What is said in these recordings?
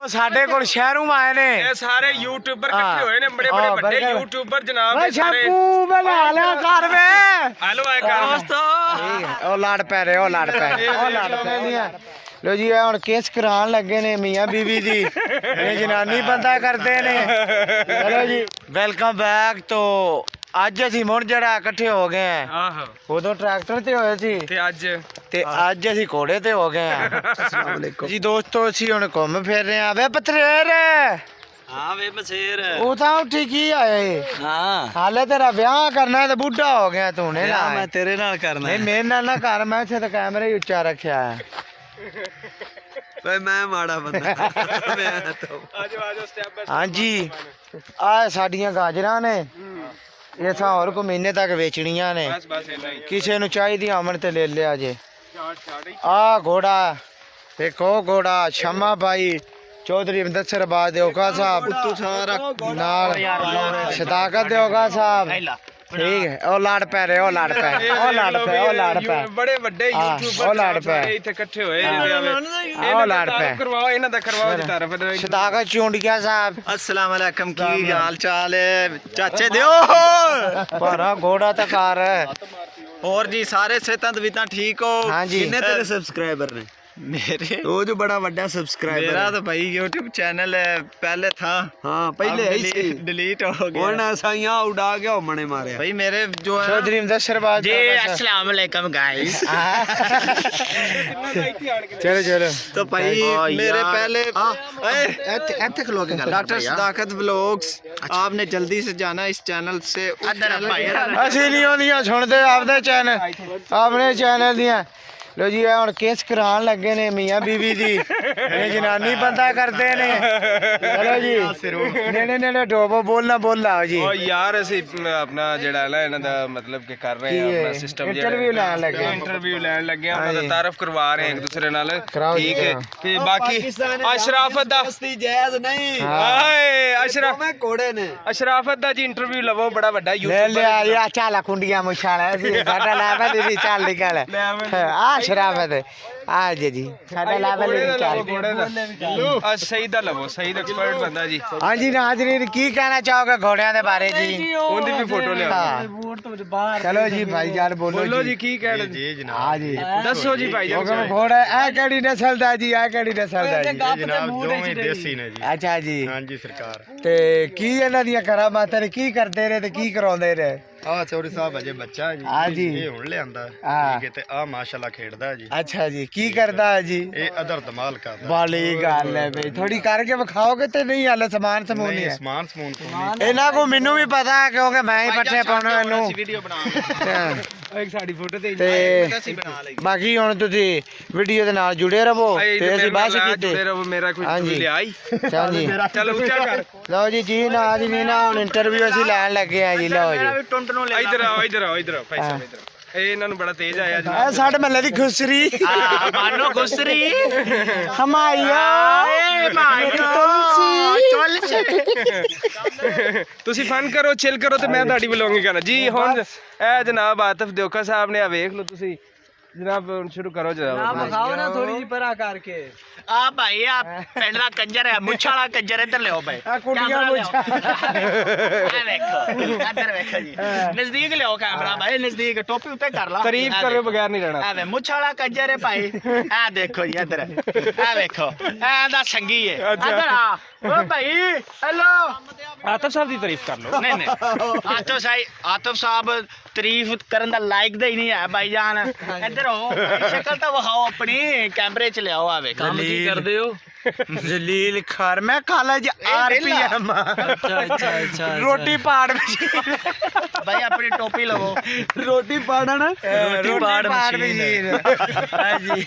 ਸਾਡੇ ਕੋਲ ਸ਼ਹਿਰੋਂ ਆਏ ਨੇ ਇਹ ਸਾਰੇ ਯੂਟਿਊਬਰ ਇਕੱਠੇ ਹੋਏ ਨੇ ਬੜੇ ਬੜੇ ਵੱਡੇ ਯੂਟਿਊਬਰ ਜਨਾਬ ਓਏ ਸ਼ਾਪੂ ਬਣਾ ਲਿਆ ਕਰ ਵੇ ਹੈਲੋ ਆਏ ਕਰ ਦੋਸਤੋ ਉਹ ਲੜ ਪੈ ਰਹੇ ਉਹ ਲੜ ਪੈ ਉਹ ਲੜ ਪੈਂਦੀਆਂ लो जी ਹੁਣ केस करान लगे ने मियां बीवी दी ये जनानी बंदा करते ने चलो जी वेलकम बैक तो ਅੱਜ ਅਸੀਂ ਮੁੜ ਜਿਹੜਾ ਇਕੱਠੇ ਹੋ ਗਏ ਆ ਆਹੋ ਉਦੋਂ ਟਰੈਕਟਰ ਤੇ ਹੋਏ ਸੀ ਤੇ ਅੱਜ ਅਸੀਂ ਘੋੜੇ ਤੇ ਹੋ ਗਏ ਆ ਅਸਲਾਮ ਅਲੈਕੁਮ ਜੀ ਦੋਸਤੋ ਅਸੀਂ ਹੁਣ ਘੁੰਮ ਫਿਰ ਰਹੇ ਆ ਵੇ ਪਥਰੇਰ हाँ वे बसेर ਉਹ ਤਾਂ ਉੱਠੀ ਕੀ ਆਏ हाँ ਹਾਲੇ ਤੇਰਾ ਵਿਆਹ ਕਰਨਾ ਤੇ ਬੁੱਢਾ ਹੋ ਗਿਆ ਤੂੰ ਨੇ यार मैं तेरे नाल करना ਨਹੀਂ ਮੇਰੇ ਨਾਲ ਨਾ ਕਰ ਮੈਂ ਇੱਥੇ ਤਾਂ ਕੈਮਰਾ ਹੀ ਉੱਚਾ ਰੱਖਿਆ ਹੈ भाई मैं माड़ा बंदा मैं तो ਆਜੋ ਆਜੋ ਸਟੈਪ ਬਾਈ ਹਾਂਜੀ ਆ ਸਾਡੀਆਂ ਗਾਜਰਾਂ ਨੇ ਇਹ ਤਾਂ ਹੋਰ ਕੋ ਮਹੀਨੇ ਤੱਕ ਵੇਚਣੀਆਂ ਨੇ ਬਸ ਬਸ ਇੰਨਾ ਹੀ ਕਿਸੇ ਨੂੰ ਚਾਹੀਦੀ ਅਮਨ ਤੇ ਲੈ ਲਿਆ ਜੇ ਸ਼ਾਰਟ ਆ ਘੋੜਾ ਦੇਖੋ ਘੋੜਾ ਸ਼ਮਾ ਭਾਈ ਚੌਧਰੀ ਮੁਦੱਸਰ ਆਬਾਦ ਦੇ ਓਕਾ ਸਾਹਿਬ तू सारा ਨਾਲ ਸਦਾਕਤ ਦੇ ਓਕਾ ਸਾਹਿਬ ਠੀਕ ਹੈ ਉਹ ਲੜ ਪੈ ਰਹੇ ਉਹ ਲੜ ਪੈ ਉਹ ਲੜ ਪੈ ਉਹ ਲੜ ਪੈ ਬੜੇ ਵੱਡੇ ਉਹ ਯੂਟਿਊਬਰ ਲੜ ਪੈ ਸਾਰੇ ਇੱਥੇ ਇਕੱਠੇ ਹੋਏ ਨੇ ਉਹ ਲੜ ਪੈ ਕਰਵਾਓ ਇਹਨਾਂ ਦਾ ਕਰਵਾਓ ਜੀ ਤਾਰਫ ਸਦਾਕਤ ਚੌਂਡੀਆ ਸਾਹਿਬ अस्सलाम वालेकुम की हाल चाल है चाचे दियो ਭਾਰਾ ਘੋੜਾ ਤਾਂ ਕਰ और जी सारे सेहत भी ठीक हो हाँ जी। कितने तेरे सब्सक्राइबर ने मेरे वो जो बड़ा बड़ा सब्सक्राइबर मेरा तो भाई YouTube चैनल है पहले था हाँ पहले डिलीट हो गया और साइयां उड़ा के मने मारे भाई मेरे जो है चौधरी मुदस्सर आबाद जी अस्सलाम वालेकुम गाइस चलो चलो तो भाई मेरे पहले डॉक्टर डॉक्टर सदाकत व्लॉग्स आपने जल्दी से जाना इस चैनल से उस चैनल ਅਸੀਂ ਨਹੀਂ ਆਉਂਦੀਆਂ ਸੁਣਦੇ ਆਪਦੇ ਚੈਨਲ ਆਪਣੇ ਚੈਨਲ ਦੀਆਂ ਲੋ ਜੀ ਇਹ ਹੁਣ ਕੇਸ ਕਰਾਉਣ ਲੱਗੇ ਨੇ ਮੀਆਂ ਬੀਵੀ ਦੀ ਇਹ ਜਨਾਨੀ ਬੰਦਾ ਕਰਦੇ ਨੇ ਚਲੋ ਜੀ ਨੇੜੇ ਨੇੜੇ ਡੋਬੋ ਬੋਲਣਾ ਬੋਲਾ ਜੀ ਉਹ ਯਾਰ ਅਸੀਂ ਆਪਣਾ ਜਿਹੜਾ ਹੈ ਨਾ ਇਹਨਾਂ ਦਾ ਮਤਲਬ ਕਿ ਕਰ ਰਹੇ ਹਾਂ ਆਪਣਾ ਸਿਸਟਮ ਇੰਟਰਵਿਊ ਲੈਣ ਲੱਗੇ ਇੰਟਰਵਿਊ ਲੈਣ ਲੱਗੇ ਆ ਉਹਨਾਂ ਦਾ ਤਾਰਫ ਕਰਵਾ ਰਹੇ ਹਾਂ ਇੱਕ ਦੂਸਰੇ ਨਾਲ ਕਰਾਓ ਜੀ, ਠੀਕ ਹੈ ਤੇ ਬਾਕੀ ਅਸ਼ਰਾਫਤ ਦਾ जायज नहीं ਹਾਏ ਅਸ਼ਰਾਫ मैं कोड़े ने ਅਸ਼ਰਾਫਤ ਦਾ ਜੀ ਇੰਟਰਵਿਊ ਲਵੋ ਬੜਾ ਵੱਡਾ ਲੈ ਯੂਟਿਊਬਰ ਲਿਆ ਯਾ ਚਾਲਾ ਕੁੰਡੀਆਂ ਮੁਛਾਲਾ ਸੀ ਸਾਡਾ ਲਾਵਾ ਦੀ ਚੱਲ ਨਿਕਲ ਆ ਸ਼ਰਾਫਤ ਆ ਜੀ ਸਾਡਾ ਲਾਵਾ ਦੀ ਚੱਲ ਆ ਸਹੀ ਦਾ ਲਵੋ ਸਹੀ ਦਾ ਐਕਸਪਰਟ ਬੰਦਾ ਜੀ ਹਾਂਜੀ ਨਾਜ਼ਰੀਨ ਕੀ ਕਹਿਣਾ ਚਾਹੋਗੇ ਘੋੜਿਆਂ ਦੇ ਬਾਰੇ ਜੀ ਉਹਦੀ ਵੀ ਫੋਟੋ ਲਿਆ ਚਲੋ ਜੀ ਭਾਈ ਜਾਨ ਬੋਲੋ ਜੀ ਕੀ ਕਹਿਣਾ ਜੀ ਹਾਂ ਜੀ ਦੱਸੋ ਜੀ ਭਾਈ ਉਹ ਜਾਨ ਘੋੜਾ ਇਹ ਕਿਹੜੀ ਨਸਲ ਦਾ ਜੀ ਇਹ ਕਿਹੜੀ ਨਸਲ ਦਾ ਜੀ जनाब दोवें देसी ने जी ਅੱਛਾ ਜੀ हाँ जी सरकार ਤੇ ਕੀ ਇਹਨਾਂ ਦੀਆਂ ਕਰਾਮਾਤਾਂ ਨੇ ਕੀ ਕਰਦੇ ਰਹੇ ਤੇ ਕੀ ਕਰਾਉਂਦੇ ਰਹੇ आ चौधरी साहब अजय बच्चा है जी हाँ जी। ये हुण लियांदा है हाँ। ठीक है ते आ माशाल्लाह खेड़दा है जी ਅੱਛਾ ਜੀ ਕੀ ਕਰਦਾ ਹੈ ਜੀ ये अदर धमाल करदा ਬਾਲੀ ਗੱਲ ਹੈ ਬਈ ਥੋੜੀ ਕਰਕੇ ਵਿਖਾਓਗੇ ਤੇ ਨਹੀਂ ਹਾਲੇ ਸਮਾਨ ਸਮੂਨ ਨਹੀਂ नहीं ਹੈ आसमान समून को नहीं ਇਹਨਾਂ ਕੋ ਮੈਨੂੰ ਵੀ ਪਤਾ ਹੈ ਕਿਉਂਕਿ ਮੈਂ ਹੀ ਪੱਠੇ ਪਾਉਣਾ ਇਹਨੂੰ ਵੀਡੀਓ ਬਣਾ ਇੱਕ ਸਾਡੀ ਫੋਟੋ ਤੇ ਤੇ ਬਾਕੀ ਹੁਣ ਤੁਸੀਂ ਵੀਡੀਓ ਦੇ ਨਾਲ ਜੁੜੇ ਰਹੋ ਤੇ ਅਸੀਂ ਬਸ ਕੀਤੇ ਮੇਰਾ ਕੁਝ ਹਾਂਜੀ। ਲਿਆ ਹੀ ਚਲ ਜੀ ਚਲ ਉੱਚਾ ਕਰ ਲਓ ਜੀ ਨਾ ਜੀ ਨਹੀਂ ਨਾ ਹੁਣ ਇੰਟਰਵਿਊ ਅਸੀਂ ਲੈਣ ਲੱਗੇ ਆ ਜੀ ਲਓ ਜੀ ਇਧਰ ਆਓ ਇਧਰ ਆਓ ਇਧਰ ਆਓ ਭਾਈ ਸਾਹਿਬ ਇਧਰ ਇਹ ਇਹਨਾਂ ਨੂੰ ਬੜਾ ਤੇਜ਼ ਆਇਆ ਜੀ ਇਹ ਸਾਡੇ ਮਹੱਲੇ ਦੀ ਖੁਸਰੀ मानो गुसरी ਹਮਾਇਆ ਤੁਸੀਂ ਫਨ ਕਰੋ ਚਿਲ ਕਰੋ ਤੇ ਮੈਂ ਤੁਹਾਡੀ ਬਲੌਂਗਿੰਗ ਕਰਨਾ ਜੀ ਹੁਣ ਇਹ ਜਨਾਬ ਆਤਫ ਦਿਓਖਾ ਸਾਹਿਬ ਨੇ ਆ ਵੇਖ ਲਓ ਤੁਸੀਂ ਜਨਾਬ ਹੁਣ ਸ਼ੁਰੂ ਕਰੋ ਜਨਾਬ ਖਾਓ ਨਾ ਥੋੜੀ ਜਿਹੀ ਪਰਾ ਕਰਕੇ आ भाई आप पिंड दा कंजर है मुੱਛ वाला कंजर इधर ले आओ भाई ਆ ਕੁੜੀਆਂ ਮੁੱਛਾਂ आ देखो इधर देखो जी नजदीक ले आओ कैमरा भाई नजदीक टोपी ऊपर कर ला ਤਾਰੀਫ ਕਰੇ ਬਗੈਰ ਨਹੀਂ ਰਹਿਣਾ आ वे मुੱਛ वाला कंजर है भाई आ देखो जी इधर आ देखो आ दा संगी है इधर आ ओ भाई हेलो ਆਤਫ ਸਾਹਿਬ ਦੀ ਤਾਰੀਫ ਕਰ ਲਓ नहीं नहीं आतिफ साहब तारीफ करन दा लायक दा ही नहीं है भाईजान इधर आओ शक्ल तो विखाओ अपनी कैमरे च ले आओ आ देखो काम की करदे हो जलील खर मैं कालेज आरपीएम अच्छा रोटी पाड़ मशीन भाई अपनी टोपी लो रोटी पाड़न रोटी पाड़ मशीन हां जी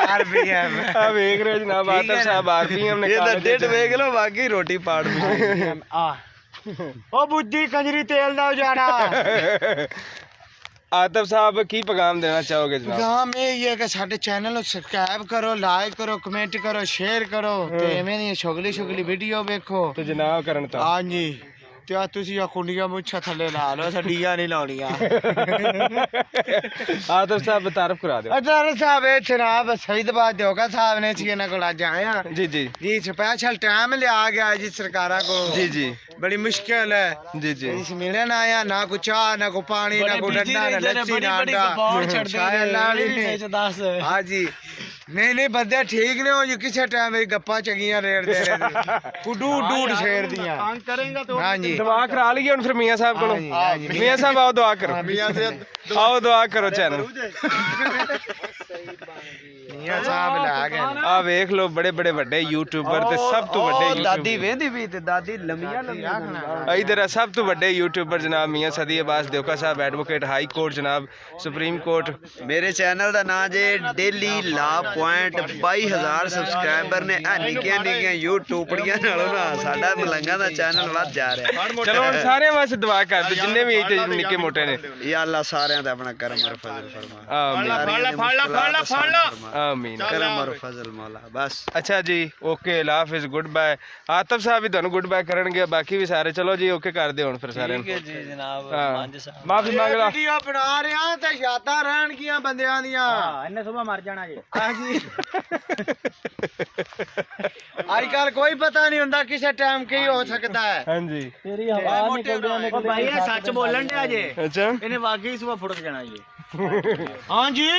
आरपीएम ਆ ਵੇਖ ਰਹੇ ਹੋ ਜਨਾਬ ਆਤਫ ਸਾਹਿਬ ਆਰਪੀਐਮ ਨੇ ये डेट देख लो बाकी रोटी पाड़ आ ओ बुद्धि कंजरी तेल दा उजाड़ा आतफ साहब की पैगाम देना चाहोगे जनाब काम ਇਹ ਹੈ ਕਿ ਸਾਡੇ ਚੈਨਲ ਨੂੰ ਸਬਸਕ੍ਰਾਈਬ ਕਰੋ ਲਾਈਕ ਕਰੋ ਕਮੈਂਟ ਕਰੋ ਸ਼ੇਅਰ ਕਰੋ ਤੇ ਐਵੇਂ ਦੀ ਛੋਗਲੀ ਛੋਗਲੀ ਵੀਡੀਓ ਵੇਖੋ तो जनाब करन तो ਹਾਂਜੀ ਤੇ ਆ ਤੁਸੀਂ ਆ ਕੁੰਡੀਆਂ ਮੁੱਛਾਂ ਥੱਲੇ ਲਾ ਲਓ ਸੱਡੀਆਂ ਨਹੀਂ ਲਾਉਣੀਆਂ ਆਤਫ ਸਾਹਿਬ ਤਾਰਫ ਕਰਾ ਦਿਓ ਅਦਰ ਸਾਹਿਬ ਇਹ ਜਨਾਬ ਸਈਦਬਾਦ ਦਿਓਗਾ ਸਾਹਿਬ ਨੇ ਸੀ ਇਹਨਾਂ ਕੋਲ ਅੱਜ ਆਏ ਆ ਜੀ ਜੀ ਜੀ ਸਪੈਸ਼ਲ ਟਾਈਮ ਲਿਆ ਗਿਆ ਜੀ ਸਰਕਾਰਾਂ को जी जी बड़ी मुश्किल है जी जी इस मिलन आया ना को चाह ना को पानी ना को डंडा ना लस्सी ना अंडा हाँ जी नहीं बंदे ठीक ने हो जी किसी टाइम गप्पा चंगियां रेड़ दे रहे कुडू डूड छेड़ दियां करेंगे तो हाँ जी दुआ करा ली हुन फिर मियां साहब को मियां साहब आओ दुआ करो आओ दुआ करो चैनल मियां साहब ला गए आ देख लो बड़े बड़े बड़े यूट्यूबर ते सब तो बड़े ਦਾਦੀ ਵੇਂਦੀ ਵੀ ਤੇ ਦਾਦੀ ਲੰਮੀਆਂ इधर सब तो बड़े यूट्यूबर जनाब मियां सदी अब्बास देवका साहब एडवोकेट हाई कोर्ट जनाब सुप्रीम कोर्ट ਮੇਰੇ ਚੈਨਲ ਦਾ ਨਾਂ ਜੇ ਡੇਲੀ ਲਾ ਪੁਆਇੰਟ 22000 ਸਬਸਕ੍ਰਾਈਬਰ ਨੇ ਆ ਨਿੱਕੀਆਂ ਨਿੱਕੀਆਂ ਯੂਟਿਊਬੜੀਆਂ ਨਾਲੋਂ ਨਾ ਸਾਡਾ ਮਲੰਗਾ ਦਾ ਚੈਨਲ ਵੱਧ ਜਾ ਰਿਹਾ चलो हुन सारे वास्ते दुआ कर दो जिन्ने भी इते निक्के मोटे ने या अल्लाह साਰਿਆਂ ਦਾ ਆਪਣਾ ਕਰਮ और फजल फरमा आमीन आमीन करम और फजल मौला बस अच्छा जी ओके हाफिज गुड बाय आतफ साहब भी ਤੁਹਾਨੂੰ ਗੁੱਡ ਬਾਏ ਕਰਨਗੇ ਬਾਕੀ ਵੀ ਸਾਰੇ ਚਲੋ ਜੀ ਓਕੇ ਕਰ ਦਿਓ ਹੁਣ ਫਿਰ ਸਾਰਿਆਂ ਨੂੰ ਠੀਕ ਹੈ ਜੀ ਜਨਾਬ ਮਾਫੀ ਮੰਗ ਲਾ ਵੀਡੀਓ ਬਣਾ ਰਿਹਾ ਤੇ ਯਾਦਾਂ ਰਹਿਣਗੀਆਂ ਬੰਦਿਆਂ ਦੀਆਂ ਹਾਂ ਇਹਨੇ ਸੁਬਾ ਮਰ ਜਾਣਾ ਜੀ ਹਾਂ ਜੀ ਅੱਜ ਕੱਲ ਕੋਈ ਪਤਾ ਨਹੀਂ ਹੁੰਦਾ ਕਿਸੇ ਟਾਈਮ ਕੀ ਹੋ ਸਕਦਾ ਹੈ ਹਾਂਜੀ ਤੇਰੀ ਹਵਾ ਨਿਕਲਦੀ ਉਹ ਭਾਈ ਇਹ ਸੱਚ ਬੋਲਣ ਡਿਆ ਜੇ ਅੱਛਾ ਇਹਨੇ ਵਾਕਈ ਸੁਬਾ ਫੁੜਕ ਜਾਣਾ ਜੀ ਹਾਂ ਜੀ